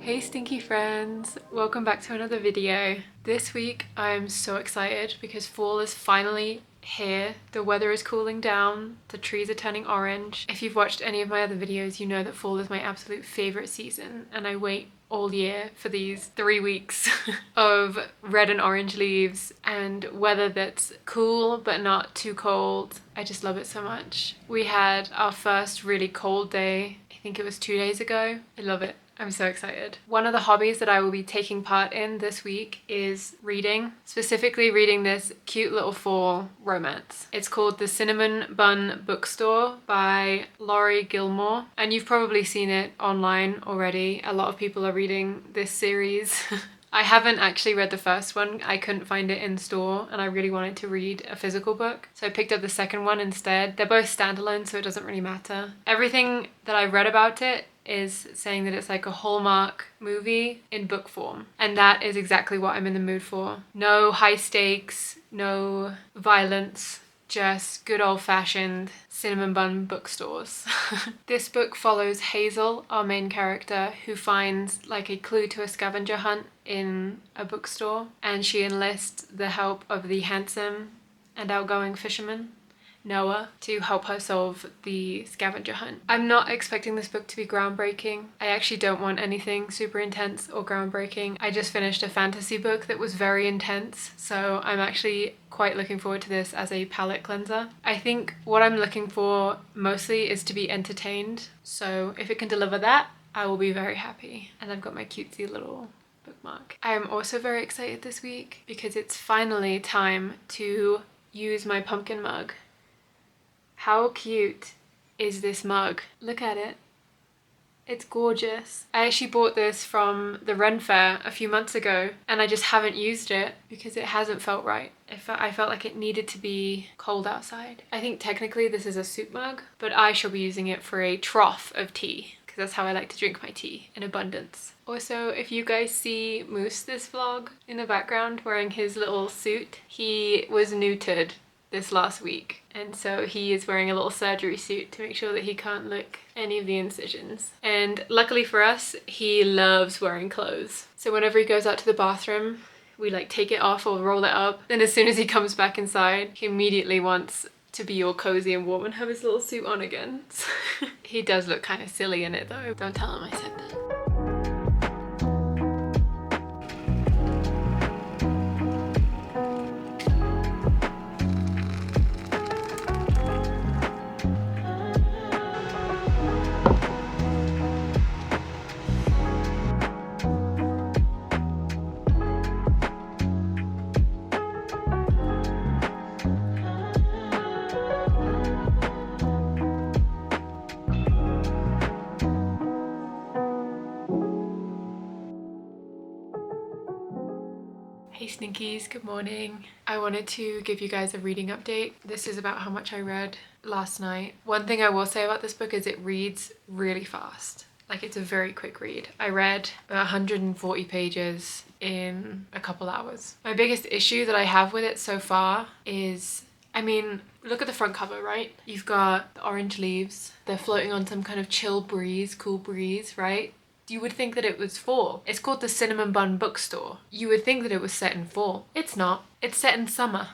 Hey stinky friends, welcome back to another video. This week I'm so excited because fall is finally here. The weather is cooling down, the trees are turning orange. If you've watched any of my other videos, you know that fall is my absolute favorite season and I wait all year for these 3 weeks of red and orange leaves and weather that's cool but not too cold. I just love it so much. We had our first really cold day, I think it was 2 days ago. I love it. I'm so excited. One of the hobbies that I will be taking part in this week is reading, specifically reading this cute little fall romance. It's called The Cinnamon Bun Bookstore by Laurie Gilmore, and you've probably seen it online already. A lot of people are reading this series. I haven't actually read the first one. I couldn't find it in store and I really wanted to read a physical book. So I picked up the second one instead. They're both standalone, so it doesn't really matter. Everything that I read about it is saying that it's like a Hallmark movie in book form. And that is exactly what I'm in the mood for. No high stakes, no violence, just good old-fashioned cinnamon bun bookstores. This book follows Hazel, our main character, who finds like a clue to a scavenger hunt in a bookstore, and she enlists the help of the handsome and outgoing fisherman Noah to help her solve the scavenger hunt. I'm not expecting this book to be groundbreaking. I actually don't want anything super intense or groundbreaking. I just finished a fantasy book that was very intense, so I'm actually quite looking forward to this as a palate cleanser. I think what I'm looking for mostly is to be entertained, so if it can deliver that, I will be very happy. And I've got my cutesy little bookmark. I am also very excited this week because it's finally time to use my pumpkin mug. How cute is this mug? Look at it. It's gorgeous. I actually bought this from the Ren Fair a few months ago and I just haven't used it because it hasn't felt right. I felt like it needed to be cold outside. I think technically this is a soup mug, but I shall be using it for a trough of tea because that's how I like to drink my tea, in abundance. Also, if you guys see Moose this vlog in the background wearing his little suit, he was neutered this last week, and so he is wearing a little surgery suit to make sure that he can't lick any of the incisions. And luckily for us, he loves wearing clothes. So whenever he goes out to the bathroom, we like take it off or roll it up. Then as soon as he comes back inside, he immediately wants to be all cozy and warm and have his little suit on again. He does look kind of silly in it though. Don't tell him I said that. Hey Stinkies, good morning. I wanted to give you guys a reading update. This is about how much I read last night. One thing I will say about this book is it reads really fast. Like, it's a very quick read. I read about 140 pages in a couple hours. My biggest issue that I have with it so far is, I mean, look at the front cover, right? You've got the orange leaves. They're floating on some kind of chill breeze, cool breeze, right? You would think that it was fall. It's called the Cinnamon Bun Bookstore. You would think that it was set in fall. It's not. It's set in summer.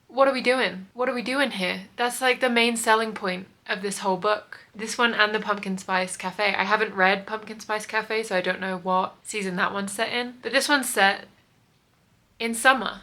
What are we doing? What are we doing here? That's like the main selling point of this whole book. This one and the Pumpkin Spice Cafe. I haven't read Pumpkin Spice Cafe, so I don't know what season that one's set in. But this one's set in summer.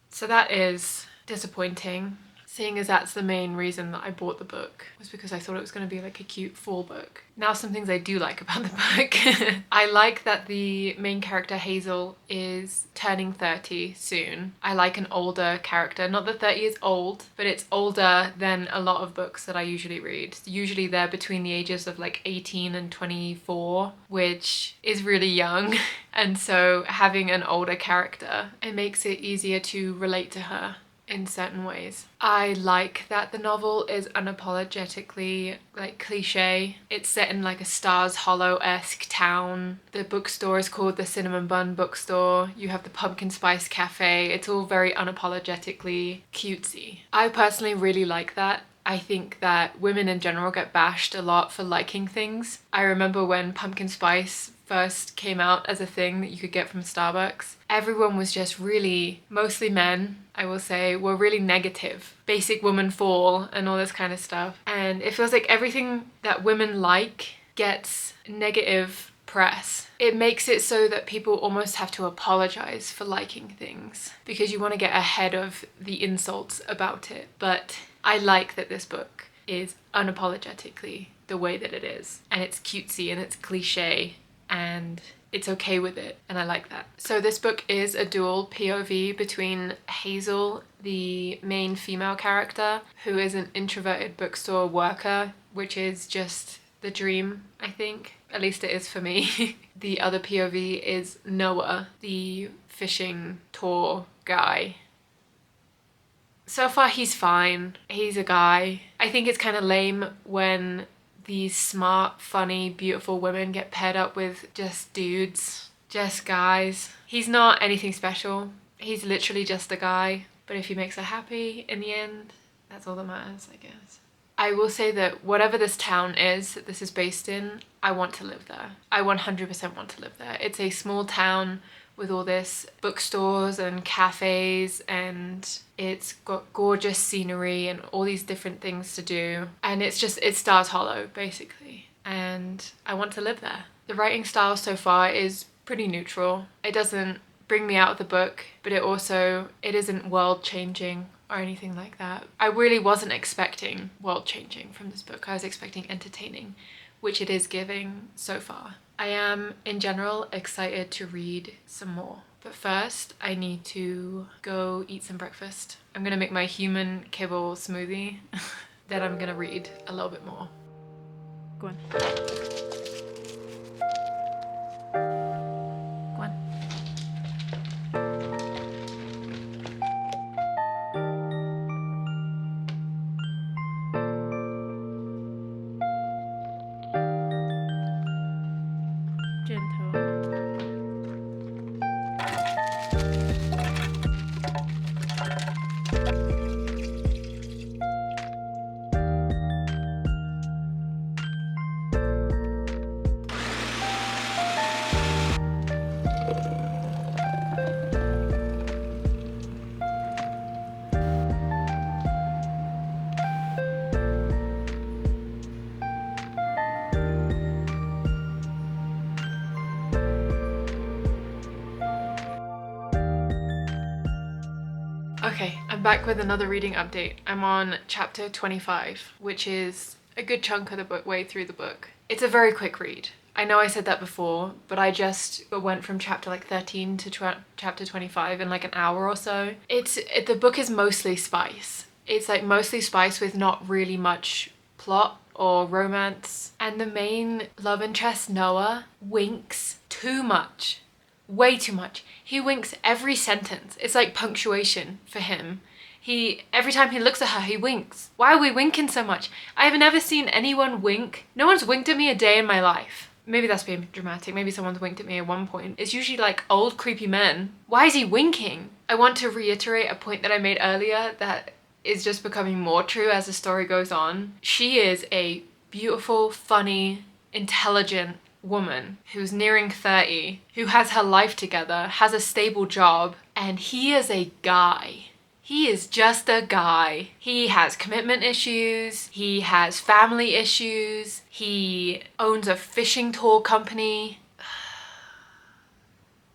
So that is disappointing. Seeing as that's the main reason that I bought the book, was because I thought it was going to be like a cute fall book. Now some things I do like about the book. I like that the main character Hazel is turning 30 soon. I like an older character. Not that 30 is old, but it's older than a lot of books that I usually read. Usually they're between the ages of like 18 and 24, which is really young. And so having an older character, it makes it easier to relate to her in certain ways. I like that the novel is unapologetically like cliche. It's set in like a Stars Hollow-esque town. The bookstore is called the Cinnamon Bun Bookstore. You have the Pumpkin Spice Cafe. It's all very unapologetically cutesy. I personally really like that. I think that women in general get bashed a lot for liking things. I remember when pumpkin spice first came out as a thing that you could get from Starbucks, everyone was just really, mostly men, I will say, were really negative. Basic woman fall and all this kind of stuff. And it feels like everything that women like gets negative press. It makes it so that people almost have to apologize for liking things because you want to get ahead of the insults about it. But I like that this book is unapologetically the way that it is, and it's cutesy and it's cliche and it's okay with it, and I like that. So this book is a dual POV between Hazel, the main female character, who is an introverted bookstore worker, which is just the dream, I think. At least it is for me. The other POV is Noah, the fishing tour guy. So far he's fine. He's a guy. I think it's kind of lame when these smart, funny, beautiful women get paired up with just dudes, just guys. He's not anything special. He's literally just a guy. But if he makes her happy in the end, that's all that matters, I guess. I will say that whatever this town is that this is based in, I want to live there. I 100% want to live there. It's a small town with all this bookstores and cafes, and it's got gorgeous scenery and all these different things to do. And it's Stars Hollow, basically. And I want to live there. The writing style so far is pretty neutral. It doesn't bring me out of the book, but it isn't world-changing or anything like that. I really wasn't expecting world-changing from this book. I was expecting entertaining, which it is giving so far. I am, in general, excited to read some more. But first, I need to go eat some breakfast. I'm gonna make my human kibble smoothie. Then I'm gonna read a little bit more. Go on. Go on. Okay, I'm back with another reading update. I'm on chapter 25, which is a good chunk of the book, way through the book. It's a very quick read. I know I said that before, but I just went from chapter like 13 to chapter 25 in like an hour or so. The book is mostly spice. It's like mostly spice with not really much plot or romance. And the main love interest, Noah, winks too much. Way too much. He winks every sentence. It's like punctuation for him. Every time he looks at her, he winks. Why are we winking so much? I have never seen anyone wink. No one's winked at me a day in my life. Maybe that's being dramatic. Maybe someone's winked at me at one point. It's usually like old creepy men. Why is he winking? I want to reiterate a point that I made earlier that is just becoming more true as the story goes on. She is a beautiful, funny, intelligent woman who's nearing 30, who has her life together, has a stable job, and he is a guy. He is just a guy. He has commitment issues, he has family issues, he owns a fishing tour company,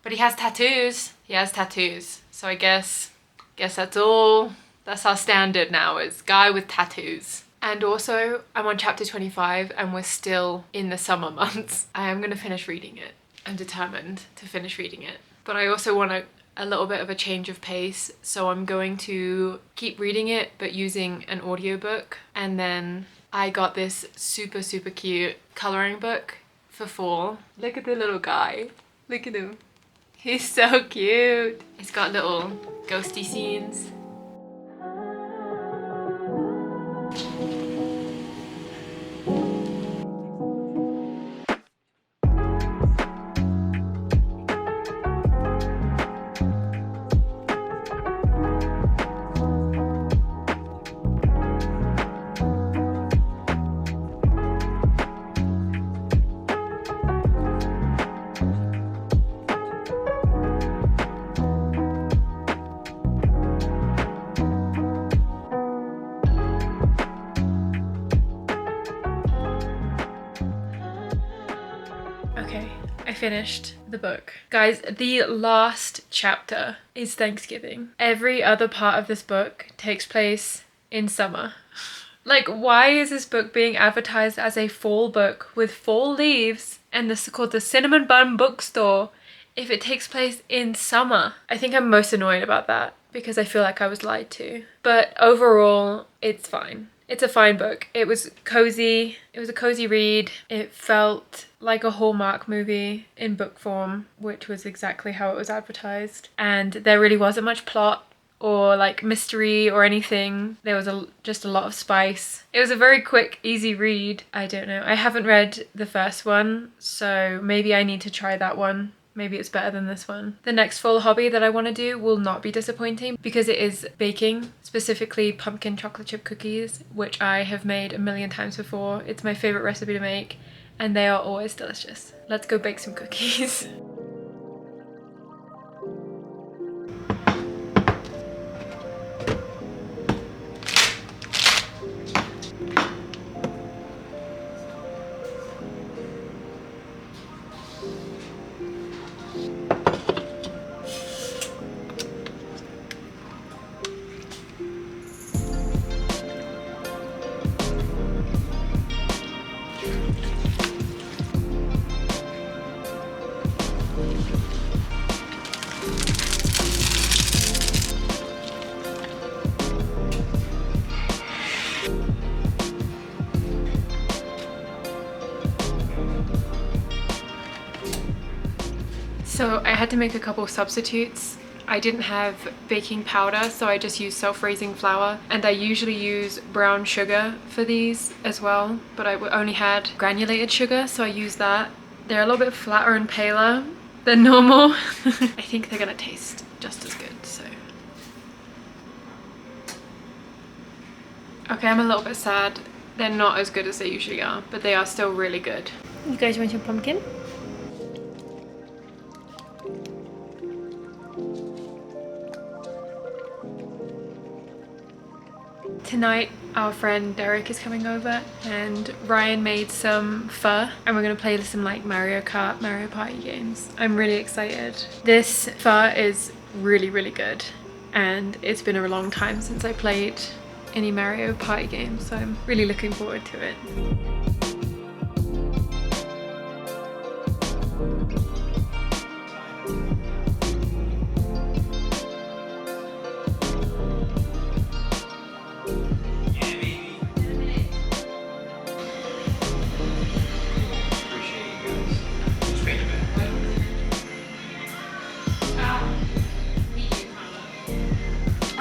but he has tattoos. He has tattoos. So I guess that's all. That's our standard now, is guy with tattoos. And also, I'm on chapter 25 and we're still in the summer months. I am going to finish reading it. I'm determined to finish reading it. But I also want a little bit of a change of pace, so I'm going to keep reading it but using an audiobook. And then I got this super, super cute coloring book for fall. Look at the little guy. Look at him. He's so cute. It's got little ghosty scenes. finished the book. Guys, the last chapter is Thanksgiving. Every other part of this book takes place in summer. Like, why is this book being advertised as a fall book with fall leaves and this is called the Cinnamon Bun Bookstore if it takes place in summer? I think I'm most annoyed about that because I feel like I was lied to. But overall, it's fine. It's a fine book. It was cozy. It was a cozy read. It felt like a Hallmark movie in book form, which was exactly how it was advertised. And there really wasn't much plot or like mystery or anything. There was just a lot of spice. It was a very quick, easy read. I don't know. I haven't read the first one, so maybe I need to try that one. Maybe it's better than this one. The next fall hobby that I want to do will not be disappointing because it is baking, specifically pumpkin chocolate chip cookies, which I have made a million times before. It's my favorite recipe to make and they are always delicious. Let's go bake some cookies. So I had to make a couple substitutes. I didn't have baking powder, so I just used self-raising flour, and I usually use brown sugar for these as well, but I only had granulated sugar, so I used that. They're a little bit flatter and paler than normal. I think they're gonna taste just as good, so. Okay, I'm a little bit sad. They're not as good as they usually are, but they are still really good. You guys want your pumpkin? Tonight, our friend Derek is coming over and Ryan made some pho and we're gonna play some like Mario Kart, Mario Party games. I'm really excited. This pho is really, really good and it's been a long time since I played any Mario Party games, so I'm really looking forward to it.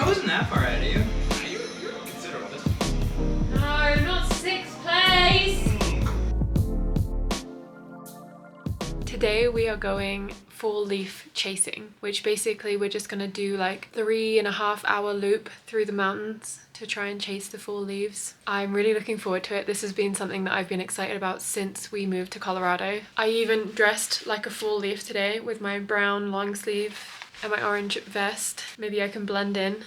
I wasn't that far ahead of you. You're considerable. No, not 6th place! Today we are going fall leaf chasing, which basically we're just gonna do like 3.5 hour loop through the mountains to try and chase the fall leaves. I'm really looking forward to it. This has been something that I've been excited about since we moved to Colorado. I even dressed like a fall leaf today with my brown long sleeve and my orange vest. Maybe I can blend in.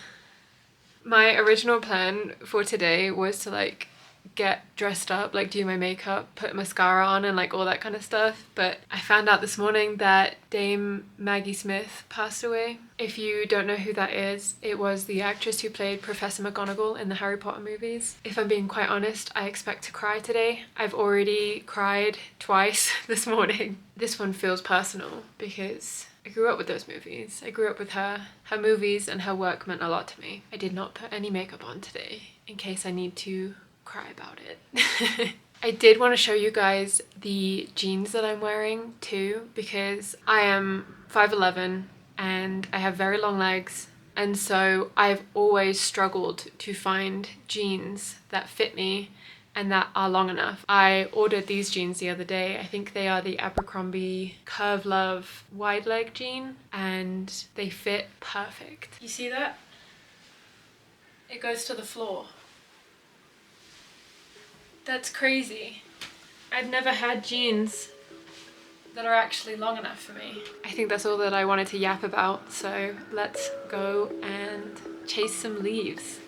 My original plan for today was to like get dressed up, like do my makeup, put mascara on and like all that kind of stuff, but I found out this morning that Dame Maggie Smith passed away. If you don't know who that is, it was the actress who played Professor McGonagall in the Harry Potter movies. If I'm being quite honest, I expect to cry today. I've already cried twice this morning. This one feels personal because I grew up with those movies. I grew up with her. Her movies and her work meant a lot to me. I did not put any makeup on today in case I need to cry about it. I did want to show you guys the jeans that I'm wearing too, because I am 5'11" and I have very long legs, and so I've always struggled to find jeans that fit me and that are long enough. I ordered these jeans the other day. I think they are the Abercrombie Curve Love wide leg jean and they fit perfect. You see that? It goes to the floor. That's crazy. I've never had jeans that are actually long enough for me. I think that's all that I wanted to yap about, so let's go and chase some leaves.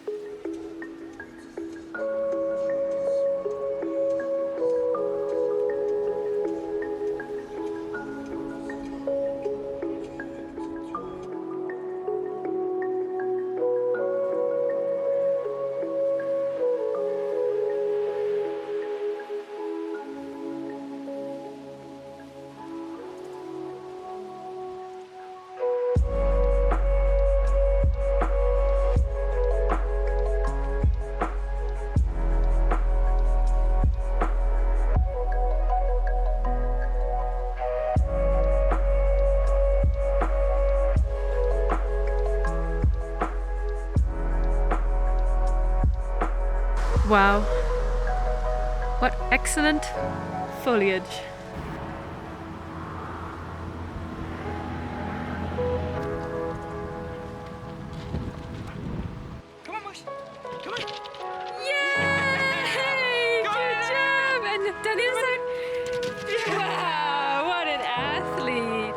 Wow. What excellent foliage. Come on, Mush. Come on. Yay! Good job! And Daniel's like, yeah, what an athlete!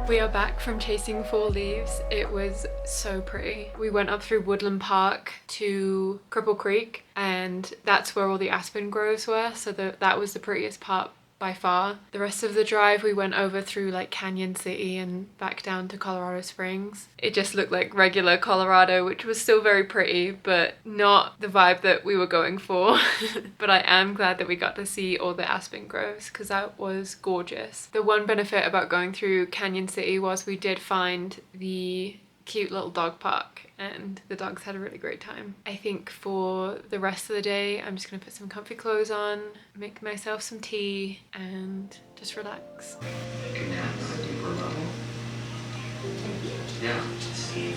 We are back from chasing fall leaves. It was so pretty. We went up through Woodland Park to Cripple Creek, and that's where all the aspen groves were, so that was the prettiest part by far. The rest of the drive we went over through like Canyon City and back down to Colorado Springs. It just looked like regular Colorado, which was still very pretty, but not the vibe that we were going for. But I am glad that we got to see all the aspen groves because that was gorgeous. The one benefit about going through Canyon City was we did find the cute little dog park and the dogs had a really great time. I think for the rest of the day I'm just gonna put some comfy clothes on, make myself some tea and just relax. Take a nap on a deeper level. Yeah, see,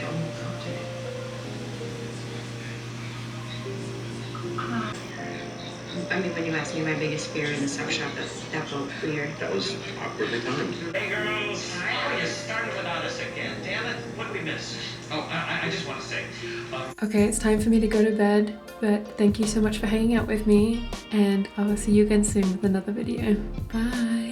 don't rotate. I mean, when you asked me my biggest fear in the sex shop, that felt weird. That was awkwardly timed. Hey girls, how are you starting without us again? Damn it, what did we miss? Oh, I just want to say. Okay, it's time for me to go to bed, but thank you so much for hanging out with me and I will see you again soon with another video. Bye!